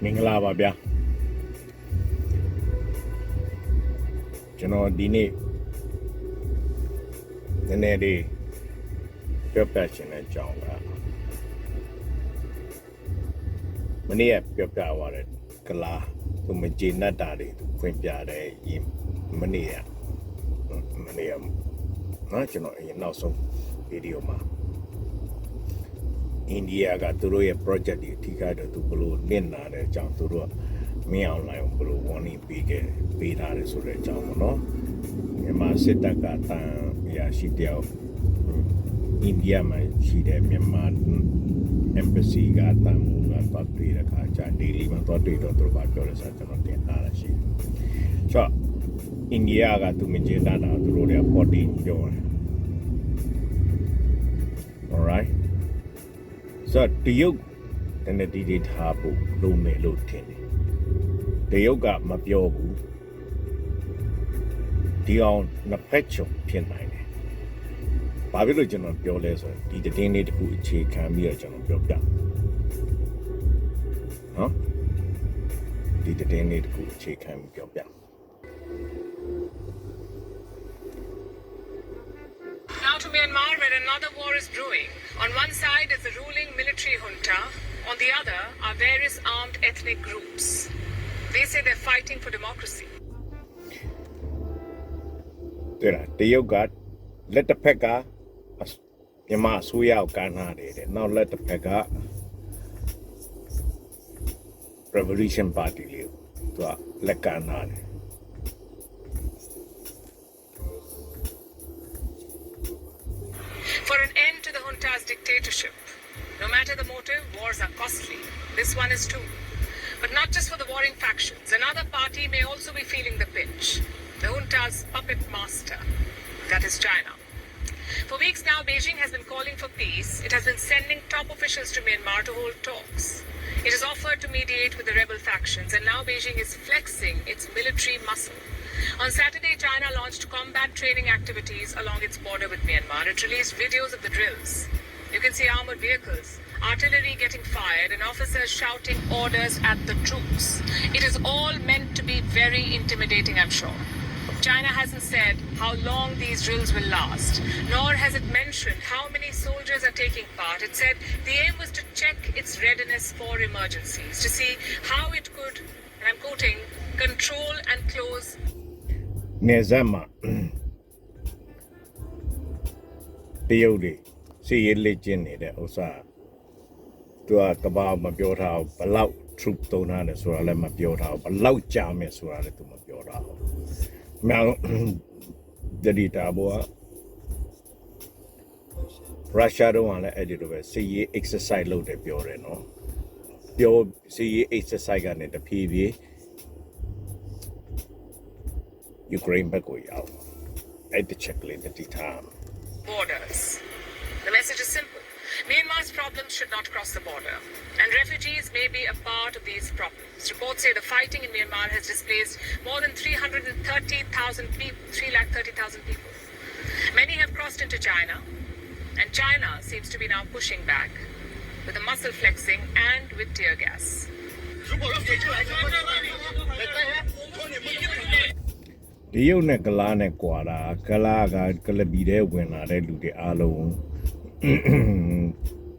မင်္ဂလာပါဗျာကျွန်တော်ဒီနေ့နည်းနည်းလေးပြောပြချင်တဲ့အကြောင်းကမနေ့ကပြောပြသွားတဲ့ကလာသူမကျေနပ်တာတွေသူဖွင့်ပြတယ်မနေ့ကနော်ကျွန်တော်နောက်ဆုံးဗီဒီယိုမှာအိန္ဒိယကသူတို့ရဲ့ project တွေအထူးကတော့သူဘလို့နစ်နာတဲ့အကြောင်းသူတို့မင်းအောင်လိုင်းဘလို့ warning ပေးထားတယ်ဆိုတဲ့အကြောင်းပေါ့နော်မြန်မာစစ်တပ်ကတန်ရရှိတယောက်အိန္ဒိယမှာရှိတဲ့မြန်မာ embassy ကတန်မှုကပတ်တွေ့တဲ့အခါကျ daily မှာတော့တွေ့တော့သူတို့ကပြောတယ်ဆိုတော့ကျွန်တော်တင်ထားတာရှိတယ်ဆိုတော့အိန္ဒိယကသူမကျေနပ်တာသူတို့တွေက14ပြောတယ် alright so တရုတ်တနည်းဒီထားဖို့လုံးမယ်လို့ထင်တယ်တရုတ်ကမပြောဘူးဒီအောင်နှစ်ဖက်ချုံဖြစ်နိုင်တယ်ဘာဖြစ်လို့ကျွန်တော်ပြောလဲဆိုတော့ဒီတင်းလေးတစ်ခုအခြေခံပြီးတော့ကျွန်တော်ပြောပြနော်ဒီတင်းလေးတစ်ခုအခြေခံပြီးပြောပြ Now to Myanmar, where another war is brewing. On one side is the ruling military junta. On the other are various armed ethnic groups. They say they're fighting for democracy. 对了，第一个လက်တစ်ဖက်ကမြန်မာအစိုးရကိုကမ်းနားတယ်တဲ့နောက်လက်တစ်ဖက်က Revolution Party လေးကိုသူကလက်ကမ်းနားတယ် For an end to the junta's dictatorship. No matter the motive, wars are costly. This one is too. But not just for the warring factions. Another party may also be feeling the pinch. The junta's puppet master. That is China. For weeks now, Beijing has been calling for peace. It has been sending top officials to Myanmar to hold talks. It has offered to mediate with the rebel factions, and now Beijing is flexing its military muscle. On Saturday, China launched combat training activities along its border with Myanmar. It released videos of the drills. You can see armored vehicles, artillery getting fired, and officers shouting orders at the troops. It is all meant to be very intimidating, I'm sure. China hasn't said how long these drills will last, nor has it mentioned how many soldiers are taking part. It said the aim was to check its readiness for emergencies, to see how it could, and I'm quoting, control and close နေဆက်မှာတရုတ်တွေစီရေးလက်ကျင်းနေတဲ့ဥစ္စာသူကကဘာမပြောထားဘူးဘလောက် troop တုံးထားတယ်ဆိုတာလည်းမပြောထားဘူးဘလောက်ကြာမယ်ဆိုတာလည်းသူမပြောထားဘူးမြောင်ဒဒီတာဘောရုရှားတော့လည်းအဲ့ဒီလိုပဲစီရေး exercise လုပ်တယ်ပြောတယ်နော်ပြောစီရေး exercise ကနေတဖြည်းဖြည်းUkraine back way out. At the checklist at the time. Borders. The message is simple. Myanmar's problems should not cross the border, and refugees may be a part of these problems. Reports say the fighting in Myanmar has displaced more than 330,000 people. 330,000 people. Many have crossed into China, and China seems to be now pushing back with the muscle flexing and with tear gas. The young Galana Quada, Galaga, Galabide, when I read the alone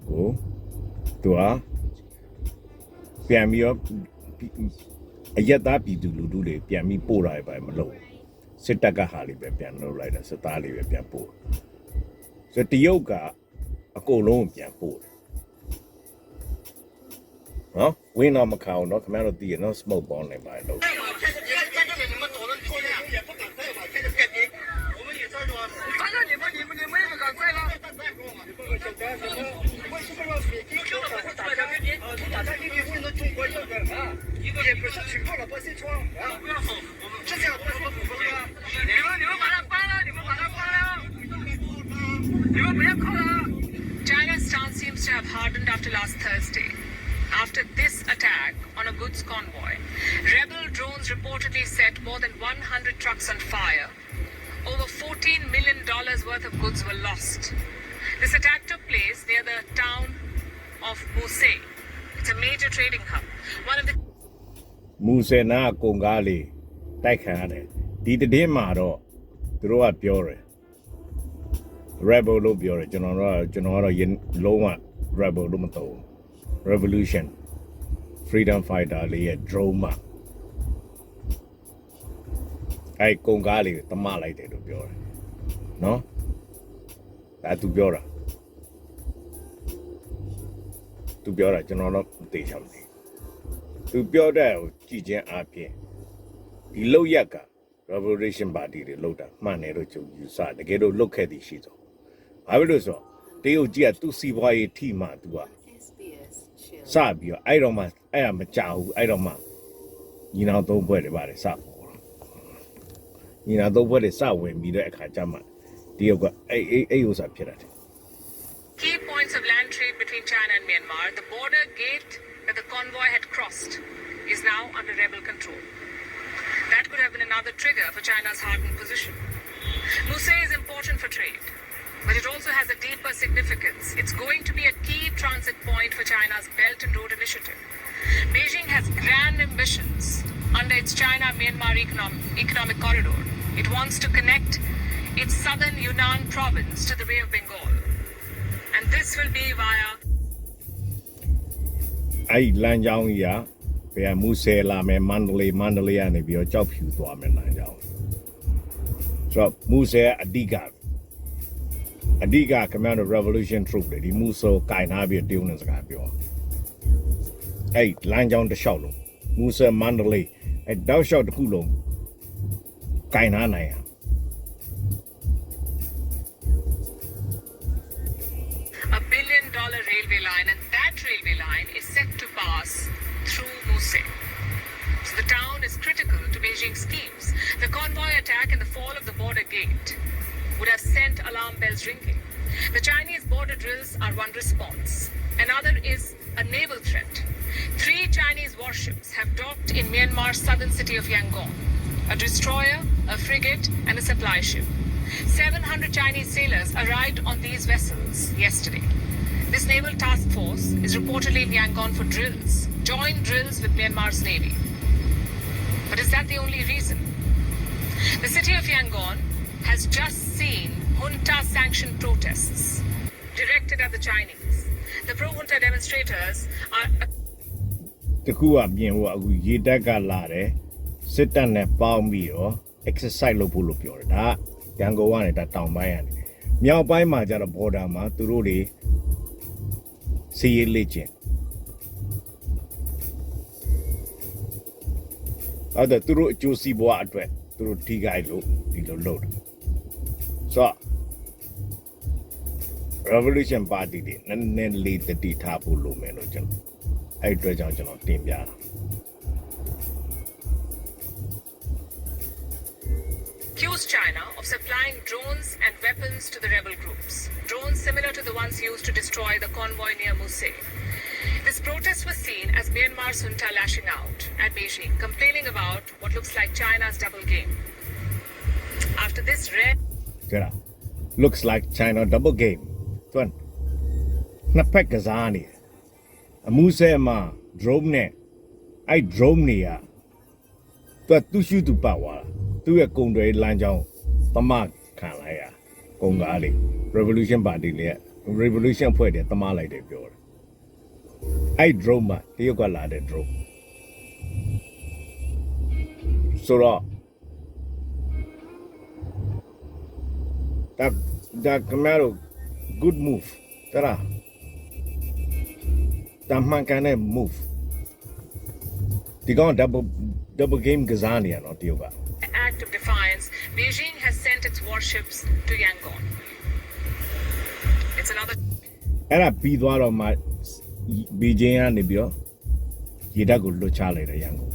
go to a Piami up a yet that be to do the Piami Pura by Malo. Sitaka Hali Piano like a Satali Piapo. So the yoga a colon Piapo. Huh? We know Macau, not come out of the no smoke bomb by those. 你们不要靠了。China's stance seems to have hardened after last Thursday. After this attack on a goods convoy, rebel drones reportedly set more than 100 trucks on fire. Over $14 million worth of goods were lost. This attack took place near the town of Busei. It's a major trading hub. One of the မူဆယ်နာကုံကားလေးတိုက်ခံရတယ်ဒီတည်င်းမှာတော့သူတို့ကပြောတယ် rebel လို့ပြောတယ်ကျွန်တော်ကတော့လုံးဝ rebel လို့မသုံး revolution freedom fighter လေးရဲ့ drone မှာအဲ့ကုံကားလေးတမလိုက်တယ်လို့ပြောတယ်နော်ဒါသူပြောတာကျွန်တော်တော့မသိချင်ဘူးသူပြောတဲ့ကိုကြည်ချင်းအပြင်ဒီလောက်ရက်က revolution party တွေလောက်တာမှန်တယ်လို့ကျွန်တော်ယူဆတကယ်လို့လုတ်ခဲ့သည်ရှိသောဘာဖြစ်လို့ဆိုတော့တရုတ်ကြီးကသူ့စီးပွားရေးထိမှသူကစပြီးတော့အဲ့ဒါမကြောက်ဘူးအဲ့တော့မှညီနောင်သုံးဘွဲ့တွေပါတယ်စပေါ်တော့ညီနောင်သုံးဘွဲ့တွေစဝင်ပြီးတဲ့အခါကျမှတရုတ်ကအဲ့ဥစ္စာဖြစ်တယ် Key points of land trade between China and Myanmar, the border gate that the convoy had crossed is now under rebel control. That could have been another trigger for China's hardened position. Muse is important for trade, but it also has a deeper significance. It's going to be a key transit point for China's Belt and Road Initiative. Beijing has grand ambitions under its China-Myanmar economic corridor. It wants to connect its southern Yunnan province to the Bay of Bengal. And this will be via အဲ့လမ်းကြောင်းကြီးကဘယ်မူဆယ်လာမယ်မန္တလေးကနေပြီးတော့ကြောက်ဖြူသွားမယ်လမ်းကြောင်းဆိုတော့မူဆယ်အဓိက Command of Revolution Troop တွေဒီမူဆိုကင်ထားပြီးတရုတ်နဲ့စကားပြောအဲ့လမ်းကြောင်းတစ်လျှောက်လုံးမူဆယ်မန္တလေးအဲ့တောက်လျှောက်တစ်ခုလုံးကင်ထားနိုင်ရ$1 billion railway line, and that railway line is set to pass through Muse. So the town is critical to Beijing's schemes. The convoy attack and the fall of the border gate would have sent alarm bells ringing. The Chinese border drills are one response. Another is a naval threat. 3 Chinese warships have docked in Myanmar's southern city of Yangon: a destroyer, a frigate, and a supply ship. 700 Chinese sailors arrived on these vessels yesterday. This naval task force is reportedly in Yangon for drills, joint drills with Myanmar's navy. But is that the only reason? The city of Yangon has just seen junta-sanctioned protests directed at the Chinese. The pro-junta demonstrators are တခုကပြင်ဟိုအခုရေတက်ကလာတယ်စစ်တပ်နဲ့ပေါင်းပြီးတော့ exercise လုပ်ဖို့လို့ပြောတယ်ဒါရန်ကုန်ကနေတောင်ပိုင်းကနေမြောက်ပိုင်းမှာကျတော့ border မှာသူတို့တွေစီးရေးလေ့ကျင့်အဲ့ဒါသူတို့အကျိုးစီးပွားအတွက်သူတို့ထိခိုက်လို့ဒီလိုလုပ်တယ်ဆိုတော့ revolution party တွေနည်းနည်းလေးတတိထားဖို့လိုမယ်လို့ကျွန်တော်အဲ့အတွက်ကြောင့်ကျွန်တော်တင်ပြတာaccused China of supplying drones and weapons to the rebel groups. Drones similar to the ones used to destroy the convoy near Muse. This protest was seen as Myanmar's junta lashing out at Beijing, complaining about what looks like China's double game. After this looks like China double game. သွန်နှစ်ဖက်ကစားနေအမှုဆဲမှာ drone နဲ့အဲ့ drone တွေကသူရှိသူပတ်သွားတာသူ့ရဲ့ကုံတွေလမ်းကြောင်းတမခံလိုက်ရကုံကားလေး revolution party လေး revolution ဖွဲ့တယ်တမလိုက်တယ်ပြောတယ်အဲ့ drone မှာတရုတ်ကလာတဲ့ drone ဆိုတော့ဒါကမရို good move တရာတမန်ကန်တဲ့ move ဒီကောင် double game ကစားနေရတော့တရုတ်ကact of defiance, Beijing has sent its warships to Yangon. It's another အဲ့ဒါပြီးသွားတော့မှဘီဂျင်းကနေပြီးတော့ရေတပ်ကိုလွတ်ချလိုက်တယ်ရန်ကုန်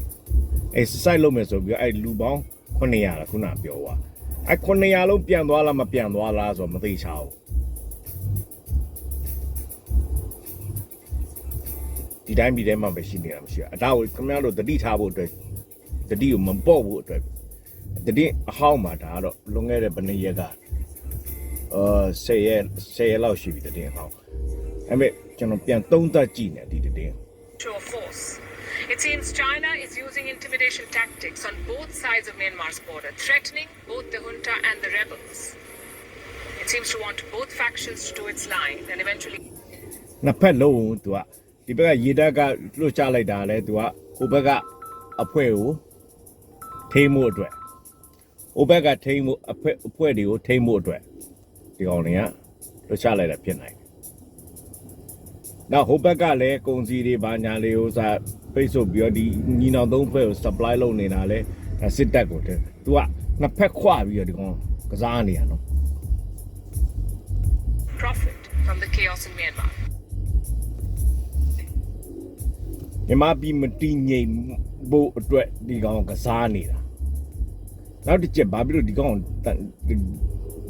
အဲ့ site လုပ်မယ်ဆိုပြီးတော့အဲ့လူပေါင်း900လားခုနပြောသွားအဲ့900လုံးပြန်သွားလားမပြန်သွားလားဆိုတော့မသိချဘူးဒီတိုင်းပြည်ထဲမှာပဲရှိနေတာမရှိဘူးအဒါကိုခင်ဗျားတို့တတိထားဖို့အတွက်တတိကိုမပေါ့ဖို့အတွက်တတိအဟောင်းမှာဒါကတော့လွန်ခဲ့တဲ့ဘယ်နှစ်ရက်က10ရက်လောက်ရှိပြီတတိအဟောင်းအဲ့မဲ့ကျွန်တော်ပြန်သုံးသပ်ကြည့်နေဒီတတိ show of force. It seems China is using intimidation tactics on both sides of Myanmar's border, threatening both the junta and the rebels. It seems to want both factions to do its line and eventually. နှစ်ဖက်လုံးသူကဒီဘက်ကရေတပ်ကလွှတ်ချလိုက်တာလဲသူကဟိုဘက်ကအဖွဲကိုထိမ့်မှုအတွက်ဟိုဘက်ကထိမ့်မှုအဖွဲတွေကိုထိမ့်မှုအတွက်ဒီကောင်တွေကလွှတ်ချလိုက်တာဖြစ်နိုင်တယ်။နောက်ဟိုဘက်ကလည်းကုန်စည်တွေဘာညာလေးကိုစာပိတ်ဆို့ပြီးတော့ဒီညီနောင်သုံးဖွဲ့ကို supply လုပ်နေတာလဲစစ်တပ်ကိုတဲ့သူကနှစ်ဖက်ခွပြီးတော့ဒီကောင်ကစားနေရနော် profit from the chaos in Myanmar. မြန်မာပြည်မတည်ငြိမ်ဖို့အတွက်ဒီကောင်ကစားနေတာနောက်တစ်ချက်ဘာဖြစ်လို့ဒီကောင်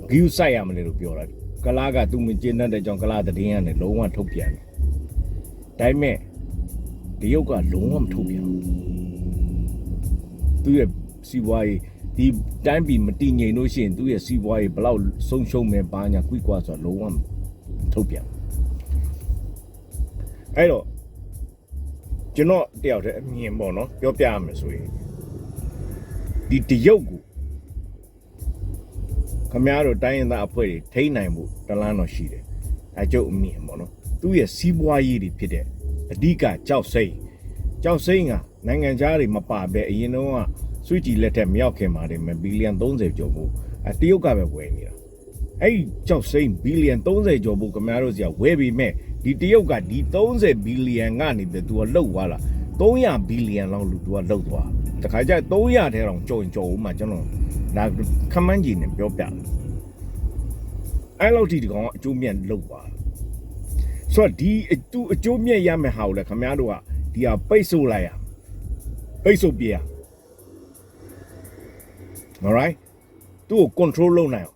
ဂီယူဆိုင်ရမလဲလို့ပြောတာကလားကသူမကျင်းတဲ့ကြောင့်ကလားတည်င်းကနေလုံးဝထုတ်ပြန်တယ်ဒါပေမဲ့ဒီရုပ်ကလုံးဝမထုတ်ပြန်ဘူးသူရဲ့စီးပွားရေးဒီတိုင်းပြည်မတည်ငြိမ်လို့ရှိရင်သူရဲ့စီးပွားရေးဘလောက်ဆုံးရှုံးမယ်ဘာညာကွိကွာဆိုတော့လုံးဝမထုတ်ပြန်အဲ့တော့ကျွန်တော်တယောက်တည်းအမြင်ပေါ့နော်ပြောပြရမယ်ဆိုရင်ဒီတရုတ်ကိုခမည်းတော်တိုင်းရင်းသားအဖွဲ့တွေထိန်းနိုင်မှုတလန်းတော့ရှိတယ်အဲကျုပ်အမြင်ပေါ့နော်သူ့ရဲ့စီးပွားရေးတွေဖြစ်တဲ့အဓိကကြောက်စိမ့်ကနိုင်ငံခြားတွေမပါပဲအရင်တော့ကစွီဂျီလက်ထက်မရောက်ခင်ပါတယ်မဘီလီယံ30ကျော်ဖို့တရုတ်ကပဲဝယ်နေတာအဲ့ကြောက်စိမ့်ဘီလီယံ30ကျော်ဖို့ခမည်းတော်စီကဝယ်ပြီးမဲ့ဒီတရုတ်ကဒီ30ဘီလီယံကနေပြီးသူကလှုပ်သွားတာ300ဘီလီယံလောက်လူသူကလှုပ်သွားတခါကျ300ထဲတောင်ကြော်ဦးမှာကျွန်တော်ဒါခမန်းကြီးနဲ့ပြောပြတယ်အဲ့လောက်ထိဒီကောင်ကအကျိုးမြတ်လှုပ်သွားဆိုတော့ဒီသူအကျိုးမြတ်ရမယ်ဟာကိုလည်းခမည်းတော်ကဒီဟာပိတ်ဆို့လိုက်ရပိတ်ဆို့ပြရ alright သူ့ကို control လုပ်နိုင်အောင်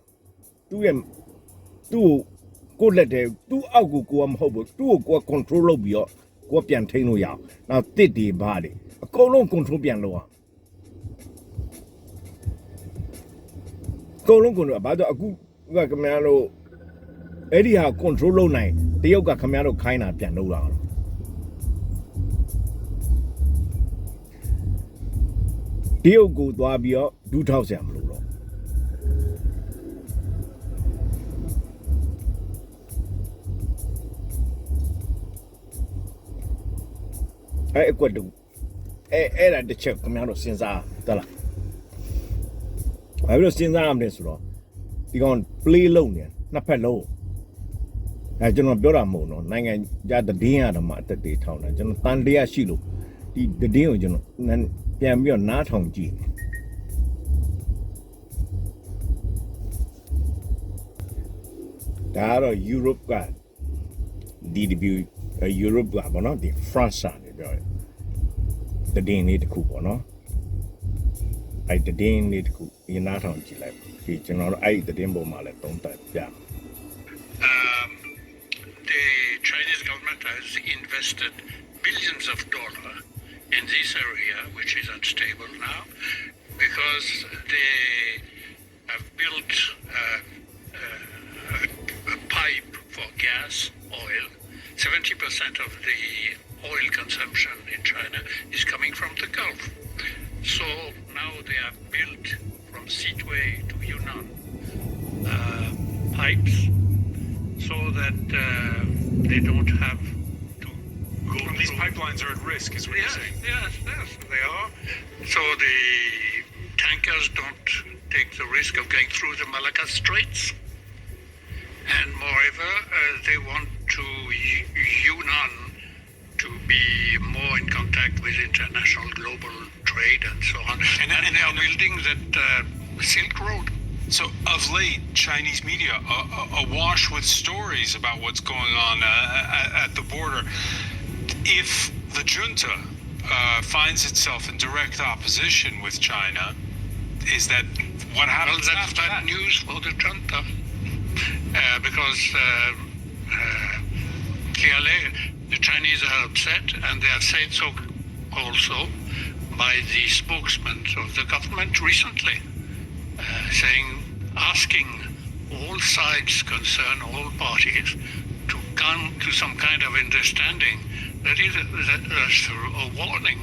သူ့ကိုလက်တယ်သူ့အောက်ကိုကမဟုတ်ဘူးသူ့ကိုက control လုပ်ပြီးတော့ကိုပြန်ထိန်းလို့ရအောင်နောက်တစ်တွေဘာတွေအကုန်လုံး control ပြန်လုပ်အောင်အကုန်လုံး control ဘာလို့အခုကခမည်းတော်အဲ့ဒီဟာ control လုပ်နိုင်တရုတ်ကခမည်းတော်ခိုင်းတာပြန်လုပ်လာအောင်တရုတ်ကိုသွားပြီးတော့ဒူးထောက်ဆရာမလို့တော့အဲ့အကွက်တူအဲ့ဒါတစ်ချက်ခင်ဗျားတို့စဉ်းစားတလားဘာလို့စဉ်းစားရမလဲဆိုတော့ဒီကောင် play လုပ်နေနှစ်ဖက်လုံးကျွန်တော်ပြောတာမဟုတ်နော်နိုင်ငံခြားသတင်းရတော့မှအသက်တွေထောင်းတယ်ကျွန်တော်တန်တရားရှိလို့ဒီသတင်းကိုကျွန်တော်ပြန်ပြီးတော့နားထောင်ကြည့်ဒါတော့ Europe က DW Europe ကပေါ့နော်ဒီ France နေပြောတယ်တည်င်းလေးတစ်ခုပေါ့နော်အဲ့တည်င်းလေးတစ်ခုဒီနားထောင်ကြည့်လိုက်ဒီကျွန်တော်တို့အဲ့ဒီတည်င်းပုံမှာလည်းသုံးသပ်ပြ The Chinese government has invested billions of dollars in this area, which is unstable now, because they have built a pipe for gas, oil. 70% of the oil consumption in China is coming from the Gulf. So now they have built from Sittwe to Yunnan pipes so that they don't have to go through. These pipelines are at risk, is what you're saying? Yes, they are. So the tankers don't take the risk of going through the Malacca Straits. And moreover, they want to Yunnan to be more in contact with international global trade and so on. And they are building that Silk Road. So of late, Chinese media awash with stories about what's going on at the border. If the junta finds itself in direct opposition with China, is that what happens? Well, that's bad news for the junta. Because clearly the Chinese are upset, and they have said so also by the spokesman of the government recently, asking all sides concerned, all parties, to come to some kind of understanding That's a warning.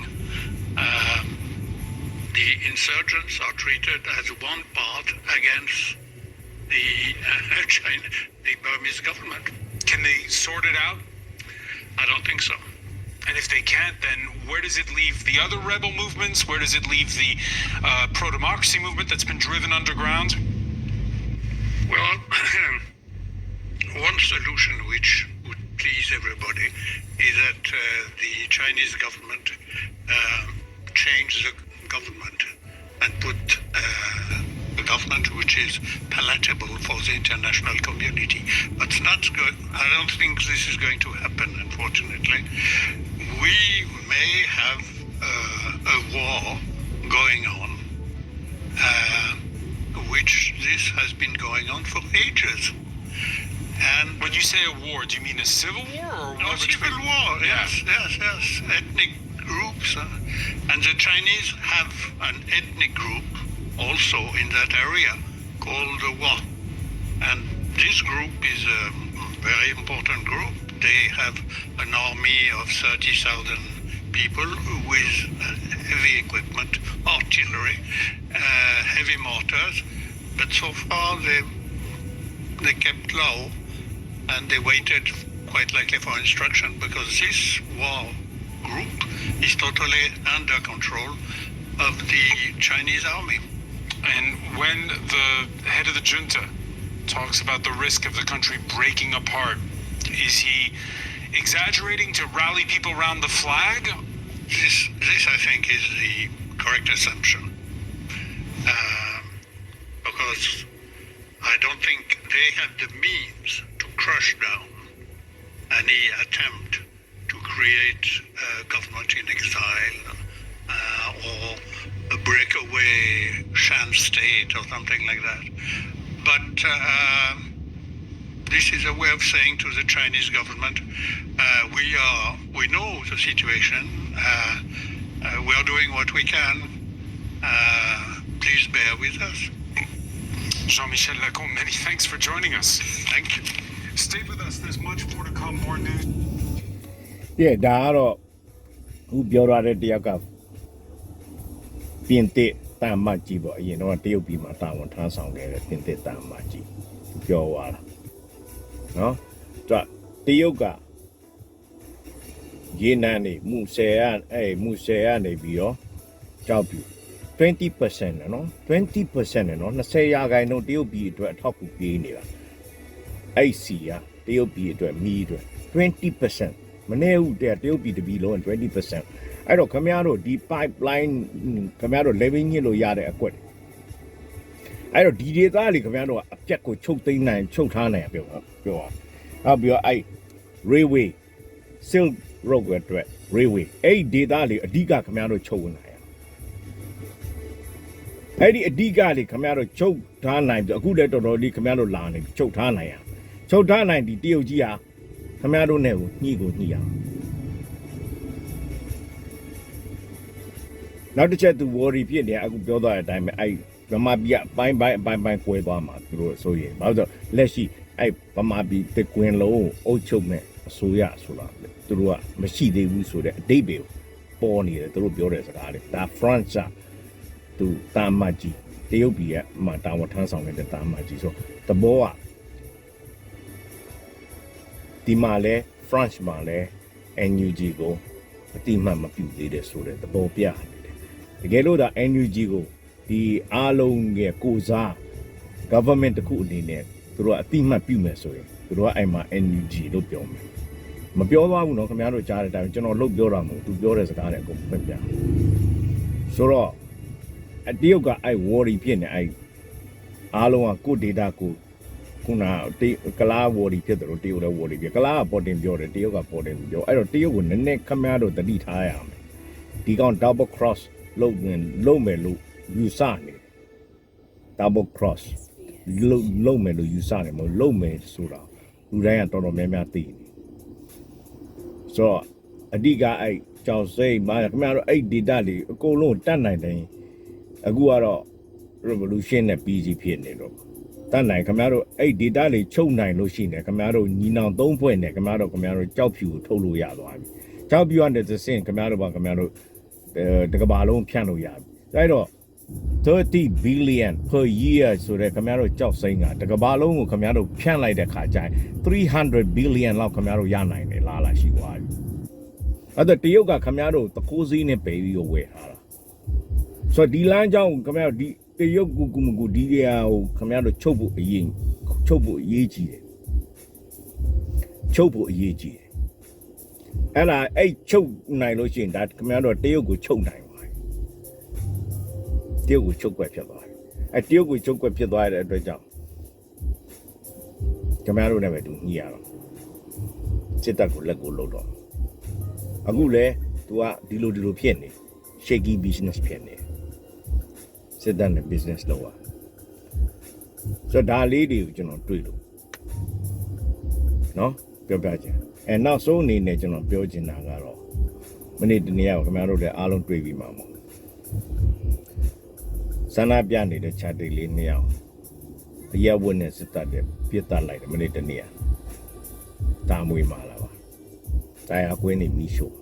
The insurgents are treated as one part against the Burmese government. Can they sort it out? I don't think so. And if they can't, then where does it leave the other rebel movements? Where does it leave the pro-democracy movement that's been driven underground? Well, one solution which would please everybody is that the Chinese government change the government and put a government which is palatable for the international community. But it's not good. I don't think this is going to happen, unfortunately. We may have a war going on, which this has been going on for ages. And When you say a war, do you mean a civil war or no, war civil between? war, Yeah. yes, ethnic groups. And the Chinese have an ethnic group also in that area called the Wa. And this group is a very important group. They have an army of 30,000 people with heavy equipment, artillery, heavy mortars. But so far they kept low and they waited quite likely for instruction because this war group is totally under control of the Chinese army. And when the head of the junta talks about the risk of the country breaking apart, is he exaggerating to rally people around the flag? This I think is the correct assumption, because I don't think they have the means to crush down any attempt to create a government in exile or a breakaway Shan state or something like that. But this is a way of saying to the Chinese government, we know the situation. We are doing what we can. Please bear with us. Jean-Michel Lacombe, many thanks for joining us. Thank you. Stay with us. There's much more to come. More news. ဒါကတော့ခုပြောရတဲ့တယောက်ကပြင်သစ်တန်မတ်ကြီးပေါ့အရင်တော့တရုတ်ပြည်မှာတာဝန်ထမ်းဆောင်ခဲ့တဲ့ပြင်သစ်တန်မတ်ကြီးပြောသွားတာနော်တရုတ်ကရေနံနေမှုဆယ်ကနေပြီးတော့ကြောက်ပြီ 20% နော် 20% နော်20ရာခိုင်နှုန်းတရုတ်ပြည်အတွက်အထောက်အကူပေးနေတာအဲ့စီကတရုတ်ပြည်အတွက်မီးအတွက် 20% မနေဘူးတဲ့တရုတ်ပြည်တပြည်လုံး 20% အဲ့တော့ခင်ဗျားတို့ဒီ pipeline ခင်ဗျားတို့ level ညှစ်လို့ရတဲ့အကွက်အဲ့တော့ဒီဒေသလေးခင်ဗျားတို့ကအပြက်ကိုချုပ်သိမ်းနိုင်ချုပ်ထားနိုင်ပြောအောင်နောက်ပြီးတော့အဲ့ railway silk road အတွက် railway အဲ့ဒီဒေသလေးအဓိကခင်ဗျားတို့ချုပ်ဝင်နိုင်အဲ့ဒီအဓိကလေးခင်ဗျားတို့ချုပ်ထားနိုင်ပြီအခုလည်းတော်တော်လေးခင်ဗျားတို့လာနေပြီချုပ်ထားနိုင်ချုပ်ထားနိုင်ဒီတရုတ်ကြီးဟာခင်ဗျားတို့နဲ့ကိုညှိအောင်နောက်တစ်ချက်သူ worry ဖြစ်နေအခုပြောသွားတဲ့အတိုင်းပဲအဲ့ဗမာပြည်အပိုင်းကွဲသွားမှာသူတို့ဆိုရင်ဘာလို့ဆိုလက်ရှိအဲ့ဗမာပြည်တကွင်လုံးအုပ်ချုပ်မဲ့အစိုးရဆိုတာသူတို့ကမရှိသေးဘူးဆိုတဲ့အတိတ်ပဲပေါ်နေတယ်သူတို့ပြောတဲ့စကားတွေဒါ France သူတာမတ်ကြီးတရုတ်ပြည်ကမှတာဝန်ထမ်းဆောင်နေတဲ့တာမတ်ကြီးဆိုတဘောကဒီမှာလဲ France မှာလဲ NUG ကိုအတိမတ်မပြုတ်သေးတယ်ဆိုတဲ့သဘောပြနေတယ်တကယ်လို့ဒါ NUG ကိုဒီအားလုံးရဲ့ကိုစား government တခုအနေနဲ့သူတို့ကအတိမတ်ပြုတ်မယ်ဆိုရင်သူတို့ကအဲ့မှာ NUG လို့ပြောမယ်မပြောသွားဘူးနော်ခင်ဗျားတို့ကြားတဲ့အတိုင်းကျွန်တော်လုပ်ပြောတာမဟုတ်သူပြောတဲ့စကားတွေအကုန်ပြပြဆိုတော့အတရုတ်ကအဲ့ worry ဖြစ်နေအဲ့အားလုံးကကို data ကိုခုနကလာ worry ဖြစ်တယ်လို့တရုတ်လည်း worry ဖြစ်ကလာကပေါ်တင်ပြောတယ်တရုတ်ကပေါ်တင်ပြောအဲ့တော့တရုတ်ကိုနည်းနည်းခမရတော့တတိထားရမယ်ဒီကောင် double cross လုပ်မယ်လို့ယူဆနေ double cross လုပ်မယ်လို့ယူဆနေမဟုတ်လုပ်မယ်ဆိုတာလူတိုင်းကတော်တော်များများသိနေဆိုတော့အဓိကအဲ့ကြောင်စိတ်မှာခင်ဗျားတို့အဲ့ data တွေအကုန်လုံးတတ်နိုင်တယ်အခုကတော့ revolution နဲ့ busy ဖြစ်နေတော့တတ်နိုင်ခင်ဗျားတို့အဲ့ data တွေချုပ်နိုင်လို့ရှိနေခင်ဗျားတို့ညီနောင်3ဖွဲ့နဲ့ခင်ဗျားတို့ကြောက်ဖြူကိုထုတ်လို့ရသွားပြီ ကြောက်ပြရတဲ့စင်ခင်ဗျားတို့ပါခင်ဗျားတို့တကဘာလုံးဖြန့်လို့ရပြီဒါတော့30 billion per year ဆိုတဲ့ခင်ဗျားတို့ကြောက်စိမ့်ကတကဘာလုံးကိုခင်ဗျားတို့ဖြန့်လိုက်တဲ့ခါကျရင်300 billion လောက်ခင်ဗျားတို့ရနိုင်တယ်လားရှိသွားပြီအဲ့တော့တရုတ်ကခင်ဗျားတို့တကိုးစည်းနဲ့ပေပြီးတော့ဝယ်ထားတာဆိုတော့ဒီလမ်းကြောင်းခင်ဗျားတို့ဒီတရုတ်ကူမကူဒီကဟိုခင်ဗျားတို့ချုပ်ဖို့အရေးကြီးတယ်ချုပ်ဖို့အရေးကြီးတယ်အဲ့ဒါအဲ့ချုပ်နိုင်လို့ရှိရင်ဒါခင်ဗျားတို့တရုတ်ကိုချုပ်နိုင်ပါတယ်တရုတ်ကိုချုပ်ွက်ဖြစ်သွားတယ်အဲ့တရုတ်ကိုချုပ်ွက်ဖြစ်သွားတဲ့အတွက်ကြောင့်ခင်ဗျားတို့နဲ့ပဲတူညှိရတော့စစ်တပ်ကိုလက်ကိုလှုပ်တော့အခုလေ तू ကဒီလိုဖြစ်နေ shaky business ဖြစ်နေစစ်တပ်နဲ့ business လုပ်ရဆိုတော့ဒါလေးတွေကိုကျွန်တော်တွေ့လို့နော်ပြောပြချင်အဲနောက်ဆုံးအနေနဲ့ကျွန်တော်ပြောချင်တာကတော့မနေ့တနေ့ကခင်ဗျားတို့လည်းအားလုံးတွေ့ပြီးမှာမို့ဆန္ဒပြနေတဲ့ chat တွေလေးနှစ်ယောက်အရက်ဝတ်နဲ့စစ်တပ်တဲ့ပြစ်တက်လိုက်တယ်မနေ့တနေ့ကတာမွေးမာလာပါတရားကွင်းနေမီးရှို့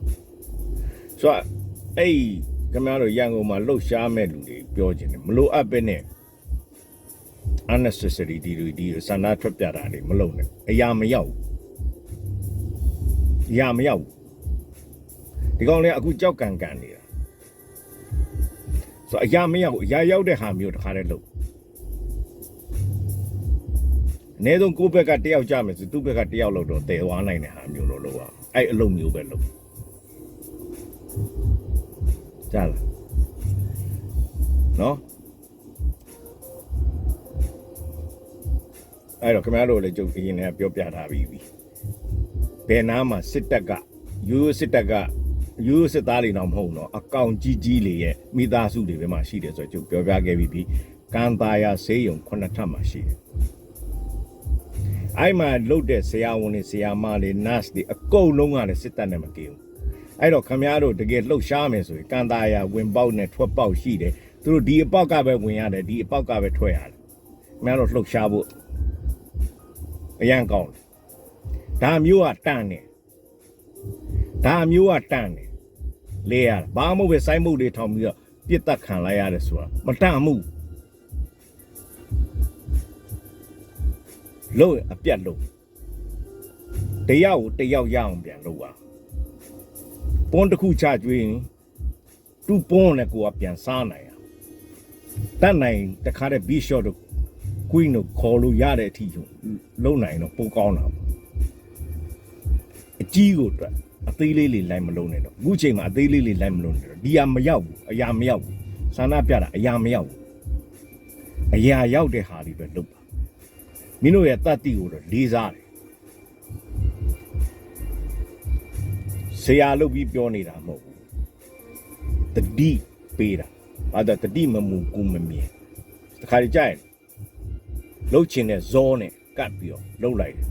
ဆိုတော့အဲ့ခင်ဗျားတို့ရန်ကုန်မှာလှုပ်ရှားမဲ့လူတွေပြောချင်တယ်မလို့အပ်ပဲနဲ့ unnecessary ဒီဆန္ဒထွက်ပြတာတွေမလုပ်နဲ့အရာမရောက်ဒီကောင်လေးအခုကြောက်ကန်နေတာဆိုအရာမရောက်အရာရောက်တဲ့ဟာမျိုးတခါတည်းလုပ်အနည်းဆုံးကိုယ့်ဘက်ကတယောက်ကြမယ်ဆိုသူ့ဘက်ကတယောက်လောက်တော့တည်သွားနိုင်တဲ့ဟာမျိုးလို့လုပ်ရအဲ့အလုပ်မျိုးပဲလုပ်ကြားလားနော်အဲ့တော့ခင်ဗျားတို့လည်းကြုံအရင်ကပြောပြထားပြီးပြီဘယ်နားမှာစစ်တပ်ကရိုးစစ်သားတွေတော့မဟုတ်တော့အကောင်ကြီးလေးရဲ့မိသားစုတွေပဲမှရှိတယ်ဆိုတော့ကျုပ်ပြောပြခဲ့ပြီးပြီကံတာယာဆေးရုံ9ထပ်မှာရှိတယ်အဲ့မှာလုတ်တဲ့ဆရာဝန်တွေဆရာမတွေ nurse တွေအကုန်လုံးကလည်းစစ်တပ်နဲ့မကင်းဘူးအဲ့တော့ခင်ဗျားတို့တကယ်လှုပ်ရှားမယ်ဆိုရင်ကံတာယာဝင်ပေါက်နဲ့ထွက်ပေါက်ရှိတယ်သူတို့ဒီအပေါက်ကပဲဝင်ရတယ်ဒီအပေါက်ကပဲထွက်ရတယ်ခင်ဗျားတို့လှုပ်ရှားဖို့အရန်ကောင်းတယ်ဒါမျိုးကတန်တယ်လေရဘာမှမဟုတ်ပဲစိုင်းမှုတွေထောင်ပြီးတော့ပြစ်တက်ခံလိုက်ရတယ်ဆိုတာမတန်မှုလို့အပြတ်လို့တရားကိုတယောက်ရအောင်ပြန်လုပ်ပါပွန်းတစ်ခုချကျွေးရင်သူ့ပွန်းနဲ့ကိုကပြန်စားနိုင်အောင်တတ်နိုင်တခါတည်း big shot တို့ queen တို့ခေါ်လို့ရတဲ့အထိလုံနိုင်တော့ပိုကောင်းတာအကြီးကိုအတွက်အသေးလေးလေးလိုက်မလုံးနဲ့တော့အခုချိန်မှာအသေးလေးလေးလိုက်မလုံးနဲ့တော့ဒီဟာမရောက်ဘူးအရာမရောက်ဘူးဆန္ဒပြတာအရာမရောက်ဘူးအရာရောက်တဲ့ဟာတွေပဲလုပ်ပါမင်းတို့ရဲ့တတ်တိကိုတော့လေးစားတယ်ဆရာလုပ်ပြီးပြောနေတာမဟုတ်ဘူးတတိပေးတာဘာသာတတိမမူကူမမြင်တခါကြိုက်လှုပ်ချင်တဲ့ဇောနဲ့ကတ်ပြီးတော့လှုပ်လိုက်တယ်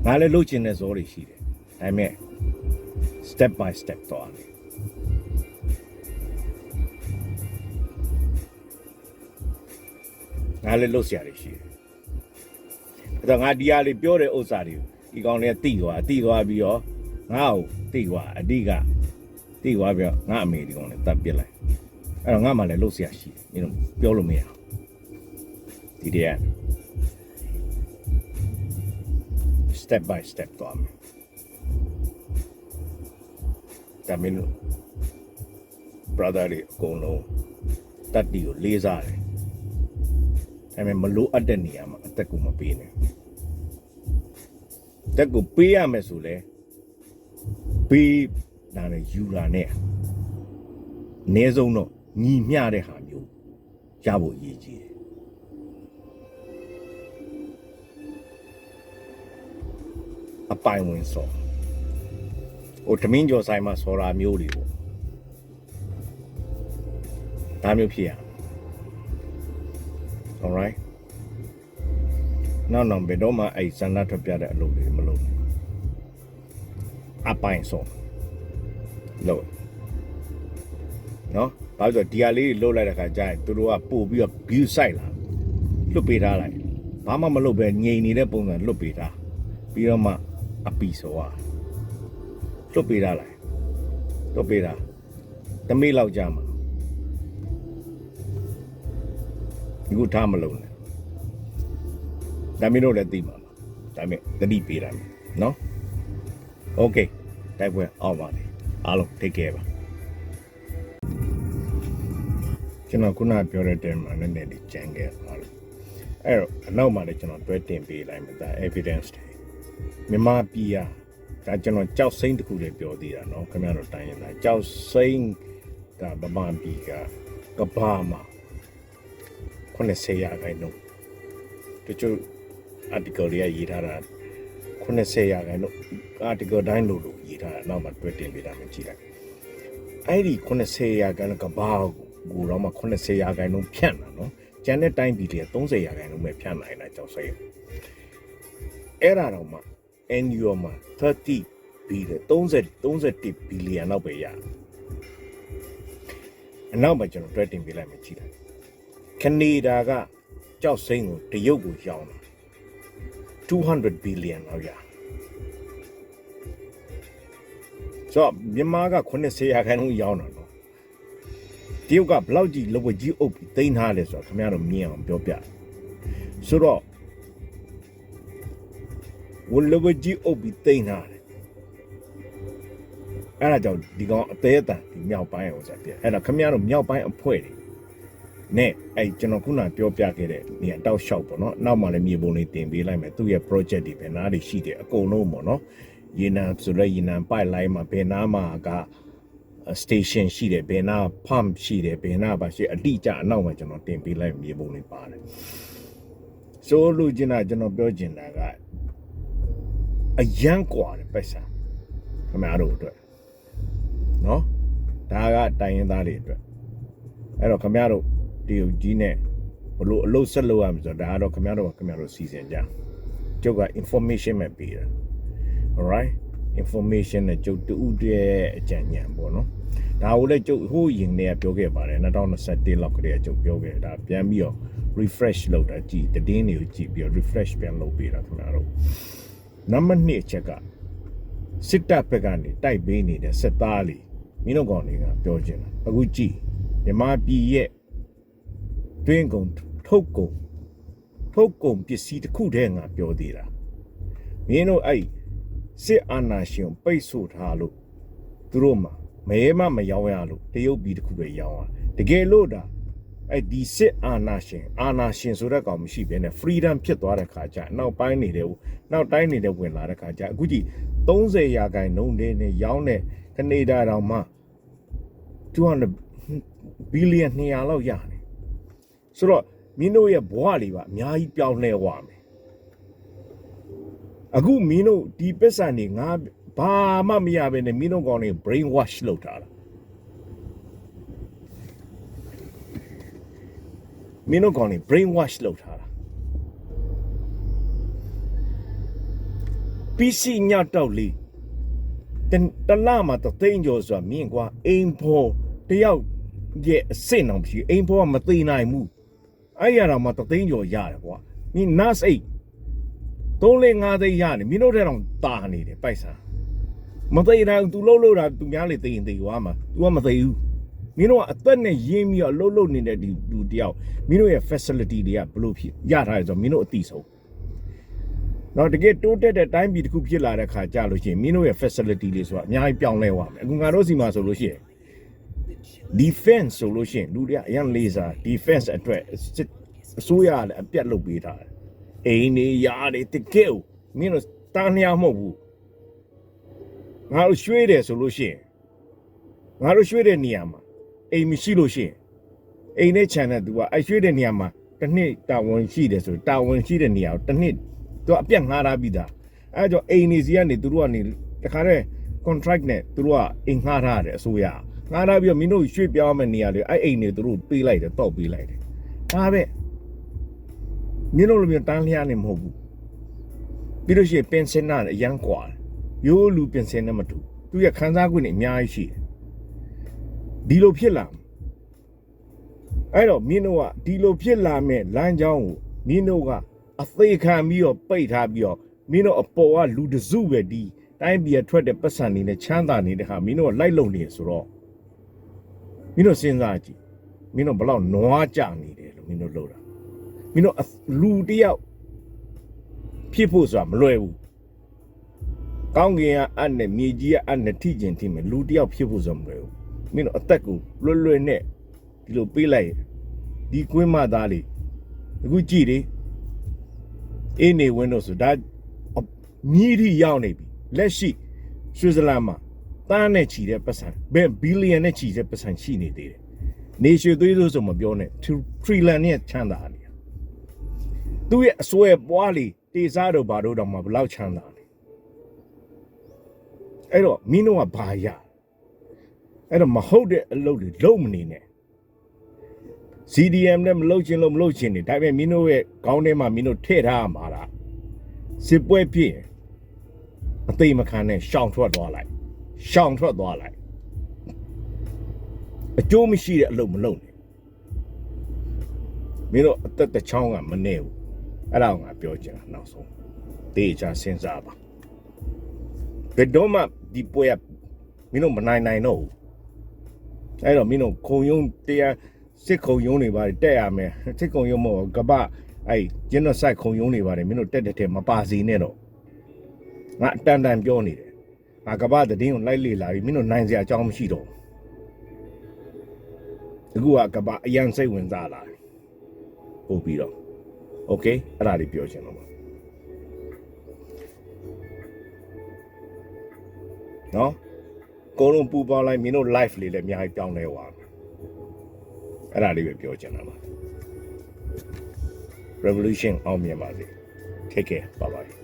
ငါလည်းလှုပ်ချင်တဲ့ဇောတွေရှိတယ်ဒါပေမဲ့ step by step သွားတယ်ငါလည်းလှုပ်ရှားတွေရှိတယ်အဲ့တော့ငါဒီဟာလေးပြောတဲ့ဥစ္စာတွေကိုဒီကောင်လေးတိသွားပြီးတော့ငါ့ကိုတိသွားအဓိကတိသွားပြီးတော့ငါအမေဒီကောင်လေးတတ်ပစ်လိုက်အဲ့တော့ငါမှလည်းလှုပ်ရှားရှိတယ်မင်းတို့ပြောလို့မရဘူးဒီတည်း step by step သွားမယ်ဒါမင်းတို့ brother တွေအကုန်လုံးတတ်တီကိုလေးစားတယ်ဒါပေမဲ့မလိုအပ်တဲ့နေရာမှာအသက်ကိုမပေးနဲ့တက်ကိုပေးရမယ်ဆိုလဲပေးတာနဲ့ယူတာနဲ့အနည်းဆုံးတော့ညီမျှတဲ့ဟာမျိုးရဖို့အရေးကြီးတယ်အပိုင်ဝင်စောဟိုတမင်းကျော်ဆိုင်မှာစော်ရာမျိုးတွေပေါ့ဒါမျိုးဖြစ်ရ alright နောက်ဘယ်တော့မှအဲ့ဆန္ဒထွက်ပြတဲ့အလုပ်တွေမလုပ်ဘူးအပိုင်စောလို့နော်ဘာလို့ဆိုဒီဟာလေးလှုပ်လိုက်တဲ့ခါကျရင်သူတို့ကပို့ပြီးတော့ view site လာလွတ်ပေးထားလိုက်ဘာမှမလုပ်ပဲငြိမ်နေတဲ့ပုံစံလွတ်ပေးထားပြီးတော့မှအပီစော လွတ်ပေးတာလိုက်လွတ်ပေးတာတမေးလောက်ကြာမှာဒီကိုထားမလုံးနဲ့ဒါမင်းတို့လည်းသိပါမှာဒါပေမဲ့တတိပေးတာနော်โอเคတိုက်ပွဲအောင်ပါလေအားလုံး take care ပါကျွန်တော်ခုနပြောတဲ့တဲမှာနည်းနည်းလေးကြံခဲ့ပါလို့အဲ့တော့အနောက်မှာလည်းကျွန်တော်တွဲတင်ပေးလိုက်မှာဒါ evidence တွေမြန်မာပြည်ကဒါကျွန်တော်ကြောက်စိမ့်တစ်ခုလေးပြောသေးတာเนาะခင်ဗျားတို့တိုင်းရင်ဒါကြောက်စိမ့်ဒါဗမာပြည်ကကဘာမှာ90ရာခိုင်နှုန်းတချို့ article တွေကရေးထားတာ90ရာခိုင်နှုန်း article တိုင်းလို့ရေးထားတာနောက်မှာတွဲတင်ပေးတာမျိုးကြည့်လိုက်အဲ့ဒီ90ရာခိုင်နှုန်းကဘာကိုတော့မှ90ရာခိုင်နှုန်းဖြန့်တာเนาะကျန်တဲ့တိုင်းပြည်တွေ30ရာခိုင်နှုန်းပဲဖြန့်နိုင်တာကြောက်စိမ့်အဲ့ဒါတော့မှ NUO မှာ30ဘီလီယံ31ဘီလီယံလောက်ပဲရအနောက်မှာကျွန်တော်တွဲတင်ပေးလိုက်မယ်ကြည့်လိုက်ကနေဒါကကြောက်စိမ့်ကိုတရုတ်ကိုရောင်းတာ200ဘီလီယံလောက်ရဆိုတော့မြန်မာက90ရာခိုင်နှုန်းရောင်းတာနော်တရုတ်ကဘလောက်ကြီးလဝကြီးအုပ်ပြီးသိမ်းထားလဲဆိုတော့ခင်ဗျားတို့မြင်အောင်ပြောပြဆိုတော့ဝလဝကြီးအုပ်ပြီးသိမ်းထားတယ်အဲ့ဒါကြောင့်ဒီကောင်အသေးအတန်ဒီမြောက်ပိုင်းအောင်ဆက်ပြအဲ့ဒါခင်ဗျားတို့မြောက်ပိုင်းအဖွဲ့တွေနဲ့အဲ့ကျွန်တော်ခုနပြောပြခဲ့တဲ့နေရာတောက်လျှောက်ပေါ့နော်နောက်မှလည်းမြေပုံလေးတင်ပေးလိုက်မယ်သူ့ရဲ့ project တွေပဲနားတွေရှိတယ်အကုန်လုံးပေါ့နော်ရေနံဆိုတော့ရေနံပိုက်လိုင်းမှာဘယ်နာမှာက station ရှိတယ်ဘယ်နာ pump ရှိတယ်ဘယ်နာပါရှိအတိအကျအနောက်မှာကျွန်တော်တင်ပေးလိုက်မြေပုံလေးပါတယ်ဆိုလို့ကျင်တာကျွန်တော်ပြောကျင်တာကအရန်กว่าတယ်ပိုက်ဆံခင်ဗျားတို့အတွက်နော်ဒါကတိုင်းရင်းသားတွေအတွက်အဲ့တော့ခင်ဗျားတို့ဒီကြီးနဲ့ဘလို့အလုပ်ဆက်လုပ်ရမှာဆိုတော့ဒါကတော့ခင်ဗျားတို့စီစဉ်ကြကျုပ်က information ပဲပေးတာ alright information နဲ့ကျုပ်တူတဲ့အကြံဉာဏ်ပေါ့နော်ဒါကိုလည်းကျုပ်ဟိုးရင်တည်းကပြောခဲ့ပါတယ်2021လောက်ကတည်းကကျုပ်ပြောခဲ့တာပြန်ပြီးတော့ refresh လုပ်တာကြည့်တည်င်းတွေကိုကြည့်ပြီးတော့ refresh ပြန်လုပ်ပေးတာခင်ဗျားတို့နံပါတ်2အချက်ကစစ်တပ်ဘက်ကနေတိုက်ပေးနေတဲ့စစ်သားလေးမင်းတို့ကောင်တွေကပြောချင်တာအခုကြည့်မြန်မာပြည်ရဲ့တွင်းကုန်ထုတ်ကုန်ပစ္စည်းတစ်ခုတည်းငါပြောသေးတာမင်းတို့အဲ့စစ်အာဏာရှင်ပိတ်ဆို့ထားလို့သူတို့မှမဲမရောင်းရလို့တရုတ်ပြည်တစ်ခုပဲရောင်းရတကယ်လို့ဒါအဲ့ဒီစစ်အာဏာရှင်ဆိုတဲ့ကောင်မရှိဘဲနဲ့ freedom ဖြစ်သွားတဲ့ခါကျနောက်တိုင်းနေတဲ့ဝင်လာတဲ့ခါကျအခုကြည့်30ရာခိုင်နှုန်းနဲ့ရောင်းတဲ့ကနေဒါတောင်မှ200ဘီလီယံ200လောက်ရတယ်ဆိုတော့မင်းတို့ရဲ့ဘဝတွေပါအများကြီးပြောင်းလဲသွားမယ်အခုမင်းတို့ဒီပစ္စံတွေငါဘာမှမရဘဲနဲ့မင်းတို့ကောင်တွေ brain wash လုပ်ထားတာမင်းတို့ကောင်တွေ brain wash လုပ်ထားတာ PC ညတောက်လေးတလမှာတော့သိန်းကျော်ဆိုတာမြင်ကွာအိမ်ဖို့တယောက်ရဲ့အစ်စ်အောင်ဖြစ်အိမ်ဖို့ကမသိနိုင်ဘူးအဲ့ရတော့မှသိန်းကျော်ရတယ်ကွာမင်း NAS 8 3-5 သိန်းရတယ်မင်းတို့တဲ့တော့တာနေတယ်ပိုက်ဆံမသိနိုင်သူလှုပ်တာသူများလေသိရင်သိသွားမှာ तू ကမသိဘူးမင်းတို့ကအသက်နဲ့ရင်းပြီးတော့လှုပ်နေတဲ့ဒီလူတယောက်မင်းတို့ရဲ့ facility တွေကဘလို့ဖြစ်ရထားရဆိုမင်းတို့အသိဆုံးတော့တကယ်တိုးတက်တဲ့တိုင်းပြည်တစ်ခုဖြစ်လာတဲ့ခါကြလို့ရှိရင်မင်းတို့ရဲ့ facility တွေဆိုတာအများကြီးပြောင်းလဲသွားမယ်အခုငါတို့စီမှာဆိုလို့ရှိရင် defense ဆိုလို့ရှိရင်လူတွေကအရင်လေးစား defense အတွက်အစိုးရလည်းအပြတ်လုပ်ပေးထားတယ်အိမ်နေရတယ်တကယ်မင်းတို့တားလျားမဟုတ်ဘူးငါတို့ရွှေ့တယ်ဆိုလို့ရှိရင်ငါတို့ရွှေ့တဲ့နေရာမှာအိမ်မရှိလို့ရှိရင်အိမ်နဲ့ခြံတဲ့သူကအဲ့ရွှေ့တဲ့နေရာမှာတစ်နှစ်တာဝန်ရှိတယ်ဆိုတာဝန်ရှိတဲ့နေရာကိုတစ်နှစ်သူအပြတ်ငှားထားပြီးသားအဲ့ကြောင့်အိမ်နေစီကနေသူတို့ကနေတခါတည်း contract နဲ့သူတို့ကအိမ်ငှားထားတယ်အစိုးရငှားထားပြီးတော့မင်းတို့ရွှေ့ပြောင်းမယ့်နေရာတွေအဲ့အိမ်တွေသူတို့ပေးလိုက်တယ်တောက်ပေးလိုက်တယ်ဒါပဲမင်းတို့လိုမျိုးတန်းလျားနေမဟုတ်ဘူးပြီးလို့ရှိရင်ပင်စင်နာအရန်ကွာရိုးလူပင်စင်နဲ့မတူသူရဲ့ခန်းစားခွင့်တွေအများကြီးရှိတယ်ဒီလိုဖြစ်လာအဲ့တော့မင်းတို့ကဒီလိုဖြစ်လာမဲ့လမ်းကြောင်းကိုမင်းတို့ကအသေးခံပြီးတော့ပိတ်ထားပြီးတော့မင်းတို့အပေါ်ကလူတစုပဲဒီ တိုင်းပြည်ထွက်တဲ့ပတ်စံနေနဲ့ချမ်းသာနေတဲ့ဟာမင်းတို့ကလိုက်လုံနေဆိုတော့မင်းတို့စဉ်းစားကြည့်မင်းတို့ဘလောက်နွားကြနေတယ်လို့မင်းတို့လုပ်တာမင်းတို့လူတယောက်ဖြစ်ဖို့ဆိုတာမလွယ်ဘူးကောင်းကင်ကအပ်နဲ့မြေကြီးကအပ်နဲ့ထိကျင်ထိမယ်လူတယောက်ဖြစ်ဖို့ဆိုတာမလွယ်ဘူးမင်းတို့အသက်ကိုလွယ်နဲ့ဒီလိုပေးလိုက်ဒီကွင်းမသားလေးအခုကြည့်လေအင်းနေဝင်းတို့ဆိုဒါမြည်ထိရောက်နေပြီလက်ရှိဆွစ်ဇာလန်မှာတန်းနဲ့ချီတဲ့ပတ်စံဘယ်ဘီလီယံနဲ့ချီတဲ့ပတ်စံရှိနေသေးတယ်နေရွှေသွေးဆိုဆိုမပြောနဲ့ထရီလန်နဲ့ချမ်းသာနေသူ့ရဲ့အစွဲပွားလေးတေစားတော့ဘာလို့တော့မှဘလောက်ချမ်းသာလဲအဲ့တော့မင်းတို့ကဘာရအဲ့တော့မဟုတ်တဲ့အလုပ်တွေလုံးမနေနဲ့ CDM နဲ့မလုပ်ချင်လို့မလုပ်ချင်နေဒါပေမဲ့မင်းတို့ရဲ့ခေါင်းထဲမှာမင်းတို့ထည့်ထားရမှာလားစစ်ပွဲဖြစ်အသိမခံနဲ့ရှောင်ထွက်သွားလိုက်အကျိုးမရှိတဲ့အလုပ်မလုပ်နဲ့မင်းတို့အသက်တစ်ချောင်းကမနေဘူးအဲ့ဒါကိုငါပြောချင်တာနောက်ဆုံးတေချာစဉ်းစားပါဘယ်တော့မှဒီပွဲကမင်းတို့မနိုင်တော့ဘူးအဲ့တော့မင်းတို့ခုံရုံးတရားစစ်ခုံရုံးတွေပါတက်ရမယ်စစ်ခုံရုံးမဟုတ်ကပအဲ့ဂျင်နိုဆိုက်ခုံရုံးတွေပါတယ်မင်းတို့တက်တဲ့မပါစီနဲ့တော့ငါအတန်ပြောနေတယ်ငါကပသတင်းကိုလိုက်လေလာပြီးမင်းတို့နိုင်စရာအကြောင်းမရှိတော့အခုကကပအရန်စိတ်ဝင်စားလာပို့ပြီးတော့โอเคအဲ့ဒါလေးပြောချင်တော့ပါနော်ကိုလုံးပူပေါင်းလိုက်မင်းတို့ live လေးလည်းအများကြီးပြောင်းလဲသွားတယ်အဲ့ဒါလေးပဲပြောချင်တာပါ revolution အောင်မြင်ပါစေ take care bye bye